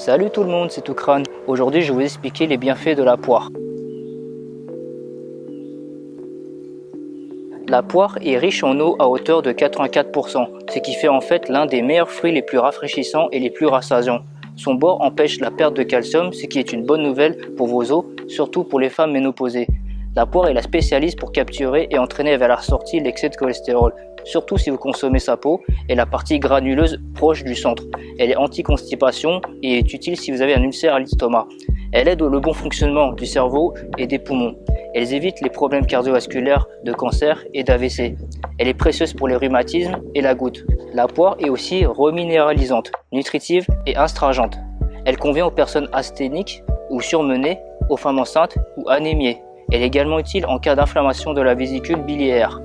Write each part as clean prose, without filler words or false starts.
Salut tout le monde, c'est Toukran. Aujourd'hui, je vais vous expliquer les bienfaits de la poire. La poire est riche en eau à hauteur de 84%, ce qui fait en fait l'un des meilleurs fruits les plus rafraîchissants et les plus rassasiants. Son bord empêche la perte de calcium, ce qui est une bonne nouvelle pour vos os, surtout pour les femmes ménopausées. La poire est la spécialiste pour capturer et entraîner vers la sortie l'excès de cholestérol, surtout si vous consommez sa peau et la partie granuleuse proche du centre. Elle est anti-constipation et est utile si vous avez un ulcère à l'estomac. Elle aide au bon fonctionnement du cerveau et des poumons. Elle évite les problèmes cardiovasculaires, de cancer et d'AVC. Elle est précieuse pour les rhumatismes et la goutte. La poire est aussi reminéralisante, nutritive et astringente. Elle convient aux personnes asthéniques ou surmenées, aux femmes enceintes ou anémiées. Elle est également utile en cas d'inflammation de la vésicule biliaire.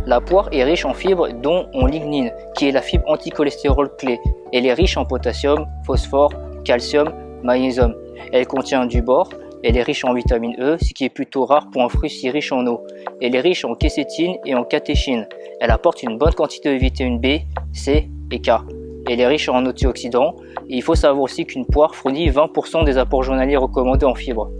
La poire est riche en fibres dont en lignine, qui est la fibre anticholestérol clé. Elle est riche en potassium, phosphore, calcium, magnésium. Elle contient du bore. Elle est riche en vitamine E, ce qui est plutôt rare pour un fruit si riche en eau. Elle est riche en quécétine et en catéchine. Elle apporte une bonne quantité de vitamine B, C et K. Elle est riche en antioxydants. Et il faut savoir aussi qu'une poire fournit 20% des apports journaliers recommandés en fibres.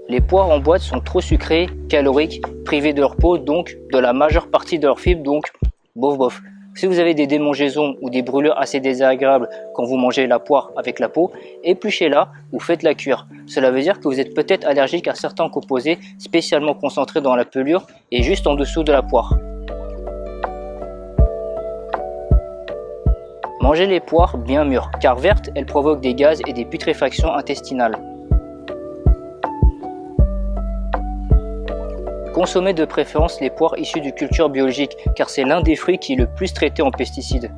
Les poires en boîte sont trop sucrées, caloriques, privées de leur peau, donc de la majeure partie de leurs fibres, donc bof bof. Si vous avez des démangeaisons ou des brûlures assez désagréables quand vous mangez la poire avec la peau, épluchez-la ou faites-la cuire. Cela veut dire que vous êtes peut-être allergique à certains composés spécialement concentrés dans la pelure et juste en dessous de la poire. Mangez les poires bien mûres, car vertes, elles provoquent des gaz et des putréfactions intestinales. Consommez de préférence les poires issues de cultures biologiques, car c'est l'un des fruits qui est le plus traité en pesticides.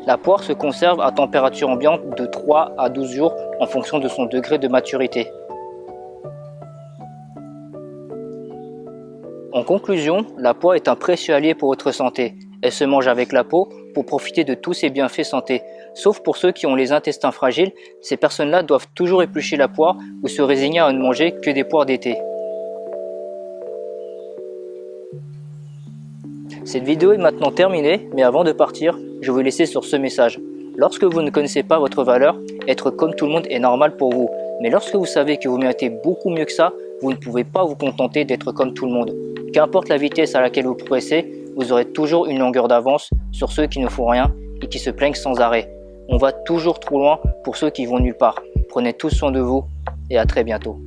La poire se conserve à température ambiante de 3 à 12 jours en fonction de son degré de maturité. En conclusion, la poire est un précieux allié pour votre santé. Elle se mange avec la peau pour profiter de tous ses bienfaits santé. Sauf pour ceux qui ont les intestins fragiles, ces personnes-là doivent toujours éplucher la poire ou se résigner à ne manger que des poires d'été. Cette vidéo est maintenant terminée, mais avant de partir, je vais vous laisser sur ce message. Lorsque vous ne connaissez pas votre valeur, être comme tout le monde est normal pour vous. Mais lorsque vous savez que vous méritez beaucoup mieux que ça, vous ne pouvez pas vous contenter d'être comme tout le monde. Qu'importe la vitesse à laquelle vous progressez, vous aurez toujours une longueur d'avance sur ceux qui ne font rien et qui se plaignent sans arrêt. On va toujours trop loin pour ceux qui vont nulle part. Prenez tous soin de vous et à très bientôt.